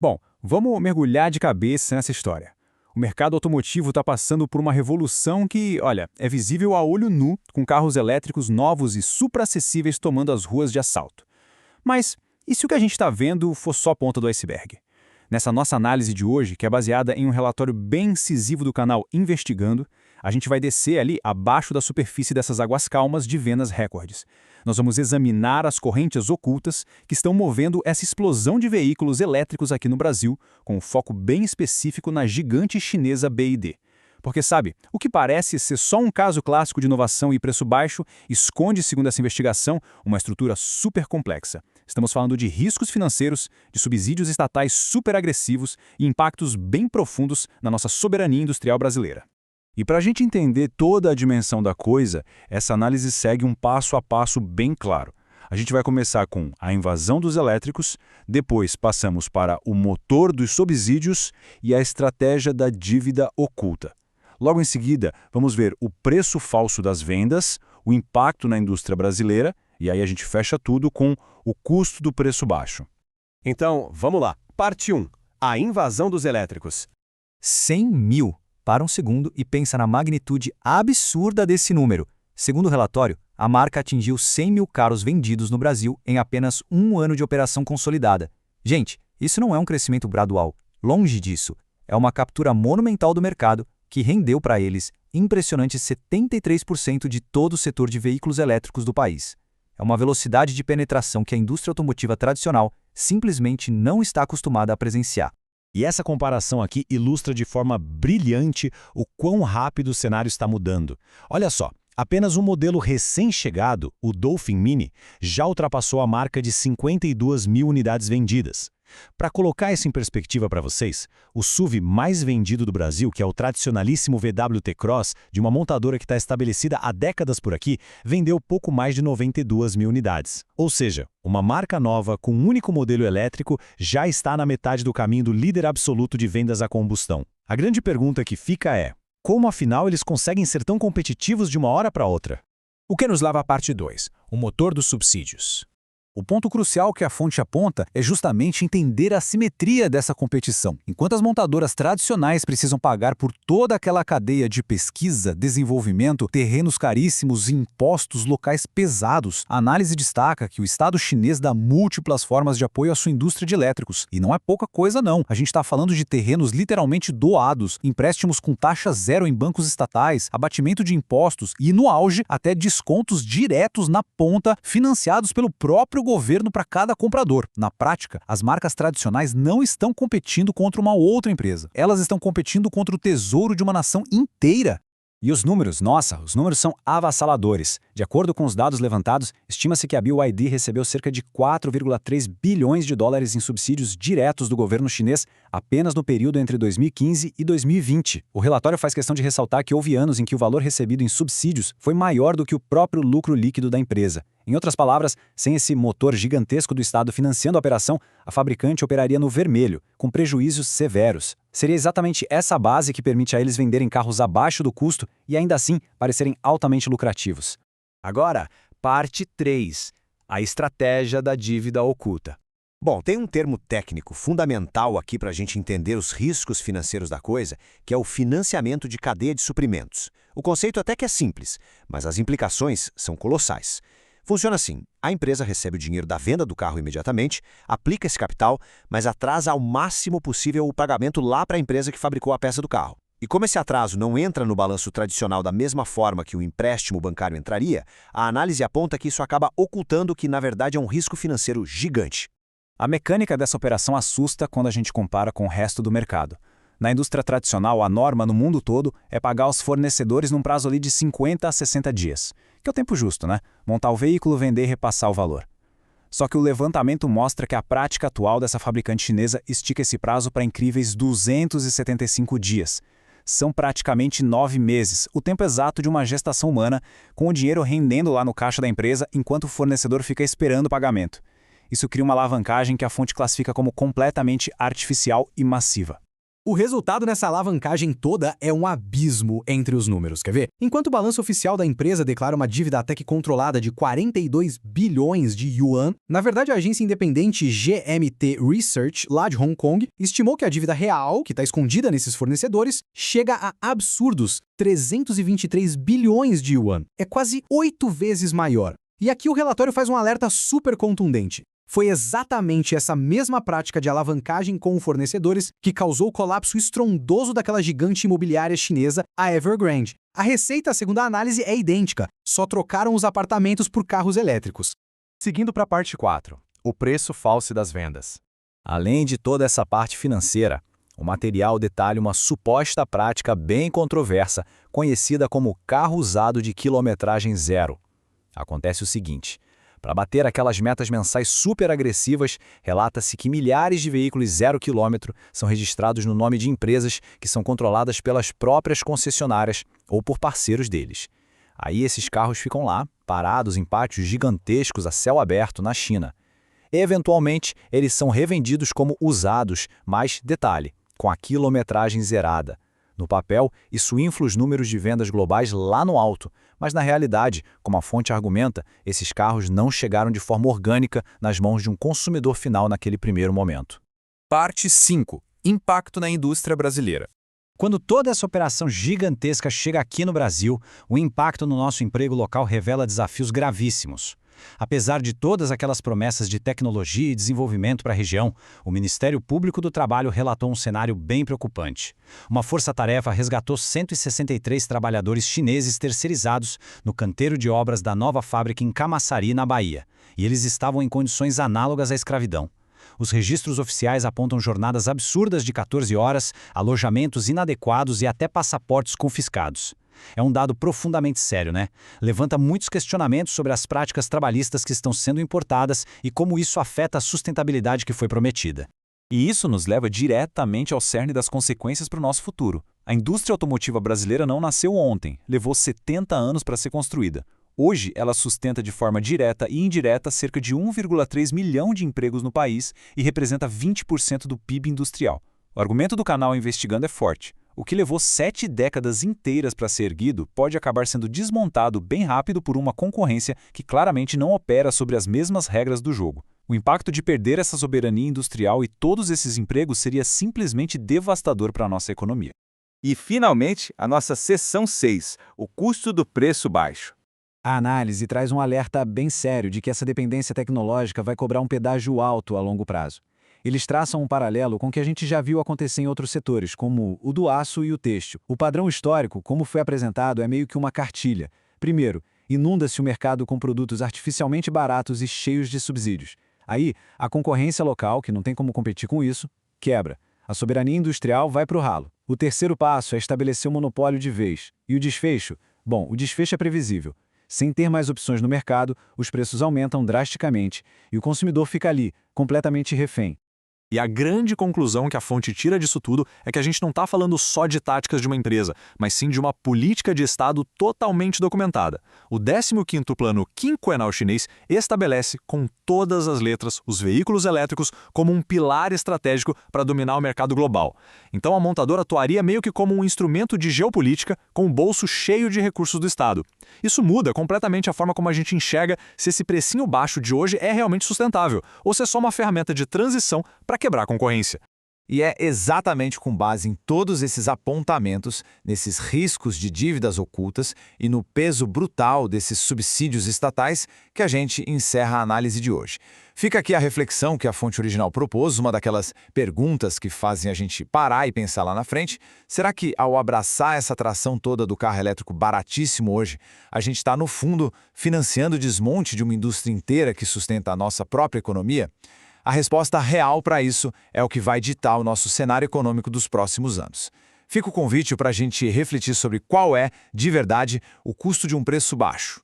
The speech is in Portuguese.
Bom, vamos mergulhar de cabeça nessa história. O mercado automotivo está passando por uma revolução que, olha, é visível a olho nu, com carros elétricos novos e supra-acessíveis tomando as ruas de assalto. Mas e se o que a gente está vendo for só a ponta do iceberg? Nessa nossa análise de hoje, que é baseada em um relatório bem incisivo do canal Investigando, a gente vai descer ali abaixo da superfície dessas águas calmas de vendas recordes. Nós vamos examinar as correntes ocultas que estão movendo essa explosão de veículos elétricos aqui no Brasil, com um foco bem específico na gigante chinesa BYD. Porque, sabe, o que parece ser só um caso clássico de inovação e preço baixo esconde, segundo essa investigação, uma estrutura super complexa. Estamos falando de riscos financeiros, de subsídios estatais super agressivos e impactos bem profundos na nossa soberania industrial brasileira. E para a gente entender toda a dimensão da coisa, essa análise segue um passo a passo bem claro. A gente vai começar com a invasão dos elétricos, depois passamos para o motor dos subsídios e a estratégia da dívida oculta. Logo em seguida, vamos ver o preço falso das vendas, o impacto na indústria brasileira, e aí a gente fecha tudo com o custo do preço baixo. Então, vamos lá. Parte 1. A invasão dos elétricos. 100 mil. Para um segundo e pensa na magnitude absurda desse número. Segundo o relatório, a marca atingiu 100 mil carros vendidos no Brasil em apenas um ano de operação consolidada. Gente, isso não é um crescimento gradual. Longe disso. É uma captura monumental do mercado que rendeu para eles impressionantes 73% de todo o setor de veículos elétricos do país. É uma velocidade de penetração que a indústria automotiva tradicional simplesmente não está acostumada a presenciar. E essa comparação aqui ilustra de forma brilhante o quão rápido o cenário está mudando. Olha só, apenas um modelo recém-chegado, o Dolphin Mini, já ultrapassou a marca de 52 mil unidades vendidas. Para colocar isso em perspectiva para vocês, o SUV mais vendido do Brasil, que é o tradicionalíssimo VW T-Cross, de uma montadora que está estabelecida há décadas por aqui, vendeu pouco mais de 92 mil unidades. Ou seja, uma marca nova com um único modelo elétrico já está na metade do caminho do líder absoluto de vendas a combustão. A grande pergunta que fica é, como afinal eles conseguem ser tão competitivos de uma hora para outra? O que nos leva à parte 2, o motor dos subsídios. O ponto crucial que a fonte aponta é justamente entender a simetria dessa competição. Enquanto as montadoras tradicionais precisam pagar por toda aquela cadeia de pesquisa, desenvolvimento, terrenos caríssimos e impostos locais pesados, a análise destaca que o Estado chinês dá múltiplas formas de apoio à sua indústria de elétricos. E não é pouca coisa não. A gente está falando de terrenos literalmente doados, empréstimos com taxa zero em bancos estatais, abatimento de impostos e, no auge, até descontos diretos na ponta, financiados pelo próprio governo para cada comprador. Na prática, as marcas tradicionais não estão competindo contra uma outra empresa. Elas estão competindo contra o tesouro de uma nação inteira. E os números, os números são avassaladores. De acordo com os dados levantados, estima-se que a BYD recebeu cerca de 4,3 bilhões de dólares em subsídios diretos do governo chinês apenas no período entre 2015 e 2020. O relatório faz questão de ressaltar que houve anos em que o valor recebido em subsídios foi maior do que o próprio lucro líquido da empresa. Em outras palavras, sem esse motor gigantesco do Estado financiando a operação, a fabricante operaria no vermelho, com prejuízos severos. Seria exatamente essa base que permite a eles venderem carros abaixo do custo e ainda assim parecerem altamente lucrativos. Agora, parte 3. A estratégia da dívida oculta. Bom, tem um termo técnico fundamental aqui para a gente entender os riscos financeiros da coisa, que é o financiamento de cadeia de suprimentos. O conceito até que é simples, mas as implicações são colossais. Funciona assim, a empresa recebe o dinheiro da venda do carro imediatamente, aplica esse capital, mas atrasa ao máximo possível o pagamento lá para a empresa que fabricou a peça do carro. E como esse atraso não entra no balanço tradicional da mesma forma que o empréstimo bancário entraria, a análise aponta que isso acaba ocultando que, na verdade, é um risco financeiro gigante. A mecânica dessa operação assusta quando a gente compara com o resto do mercado. Na indústria tradicional, a norma no mundo todo é pagar aos fornecedores num prazo ali de 50 a 60 dias. Que é o tempo justo, né? Montar o veículo, vender e repassar o valor. Só que o levantamento mostra que a prática atual dessa fabricante chinesa estica esse prazo para incríveis 275 dias. São praticamente 9 meses, o tempo exato de uma gestação humana, com o dinheiro rendendo lá no caixa da empresa enquanto o fornecedor fica esperando o pagamento. Isso cria uma alavancagem que a fonte classifica como completamente artificial e massiva. O resultado nessa alavancagem toda é um abismo entre os números, quer ver? Enquanto o balanço oficial da empresa declara uma dívida até que controlada de 42 bilhões de yuan, na verdade a agência independente GMT Research, lá de Hong Kong, estimou que a dívida real, que está escondida nesses fornecedores, chega a absurdos 323 bilhões de yuan. É quase 8 vezes maior. E aqui o relatório faz um alerta super contundente. Foi exatamente essa mesma prática de alavancagem com fornecedores que causou o colapso estrondoso daquela gigante imobiliária chinesa, a Evergrande. A receita, segundo a análise, é idêntica, só trocaram os apartamentos por carros elétricos. Seguindo para a parte 4, o preço falso das vendas. Além de toda essa parte financeira, o material detalha uma suposta prática bem controversa, conhecida como carro usado de quilometragem zero. Acontece o seguinte: para bater aquelas metas mensais super agressivas, relata-se que milhares de veículos 0 km são registrados no nome de empresas que são controladas pelas próprias concessionárias ou por parceiros deles. Aí esses carros ficam lá, parados em pátios gigantescos a céu aberto na China. Eventualmente, eles são revendidos como usados, mas, detalhe, com a quilometragem zerada. No papel, isso infla os números de vendas globais lá no alto, mas na realidade, como a fonte argumenta, esses carros não chegaram de forma orgânica nas mãos de um consumidor final naquele primeiro momento. Parte 5. Impacto na indústria brasileira. Quando toda essa operação gigantesca chega aqui no Brasil, o impacto no nosso emprego local revela desafios gravíssimos. Apesar de todas aquelas promessas de tecnologia e desenvolvimento para a região, o Ministério Público do Trabalho relatou um cenário bem preocupante. Uma força-tarefa resgatou 163 trabalhadores chineses terceirizados no canteiro de obras da nova fábrica em Camaçari, na Bahia, e eles estavam em condições análogas à escravidão. Os registros oficiais apontam jornadas absurdas de 14 horas, alojamentos inadequados e até passaportes confiscados. É um dado profundamente sério, né? Levanta muitos questionamentos sobre as práticas trabalhistas que estão sendo importadas e como isso afeta a sustentabilidade que foi prometida. E isso nos leva diretamente ao cerne das consequências para o nosso futuro. A indústria automotiva brasileira não nasceu ontem, levou 70 anos para ser construída. Hoje, ela sustenta de forma direta e indireta cerca de 1,3 milhão de empregos no país e representa 20% do PIB industrial. O argumento do canal Investigando é forte. O que levou 7 décadas inteiras para ser erguido pode acabar sendo desmontado bem rápido por uma concorrência que claramente não opera sobre as mesmas regras do jogo. O impacto de perder essa soberania industrial e todos esses empregos seria simplesmente devastador para a nossa economia. E, finalmente, a nossa seção 6, o custo do preço baixo. A análise traz um alerta bem sério de que essa dependência tecnológica vai cobrar um pedágio alto a longo prazo. Eles traçam um paralelo com o que a gente já viu acontecer em outros setores, como o do aço e o têxtil. O padrão histórico, como foi apresentado, é meio que uma cartilha. Primeiro, inunda-se o mercado com produtos artificialmente baratos e cheios de subsídios. Aí, a concorrência local, que não tem como competir com isso, quebra. A soberania industrial vai para o ralo. O terceiro passo é estabelecer o monopólio de vez. E o desfecho? Bom, o desfecho é previsível. Sem ter mais opções no mercado, os preços aumentam drasticamente e o consumidor fica ali, completamente refém. E a grande conclusão que a fonte tira disso tudo é que a gente não está falando só de táticas de uma empresa, mas sim de uma política de Estado totalmente documentada. O 15º Plano Quinquenal Chinês estabelece, com todas as letras, os veículos elétricos como um pilar estratégico para dominar o mercado global. Então a montadora atuaria meio que como um instrumento de geopolítica com o bolso cheio de recursos do Estado. Isso muda completamente a forma como a gente enxerga se esse precinho baixo de hoje é realmente sustentável, ou se é só uma ferramenta de transição para quebrar a concorrência. E é exatamente com base em todos esses apontamentos, nesses riscos de dívidas ocultas e no peso brutal desses subsídios estatais que a gente encerra a análise de hoje. Fica aqui a reflexão que a fonte original propôs, uma daquelas perguntas que fazem a gente parar e pensar lá na frente. Será que, ao abraçar essa tração toda do carro elétrico baratíssimo hoje, a gente está, no fundo, financiando o desmonte de uma indústria inteira que sustenta a nossa própria economia? A resposta real para isso é o que vai ditar o nosso cenário econômico dos próximos anos. Fica o convite para a gente refletir sobre qual é, de verdade, o custo de um preço baixo.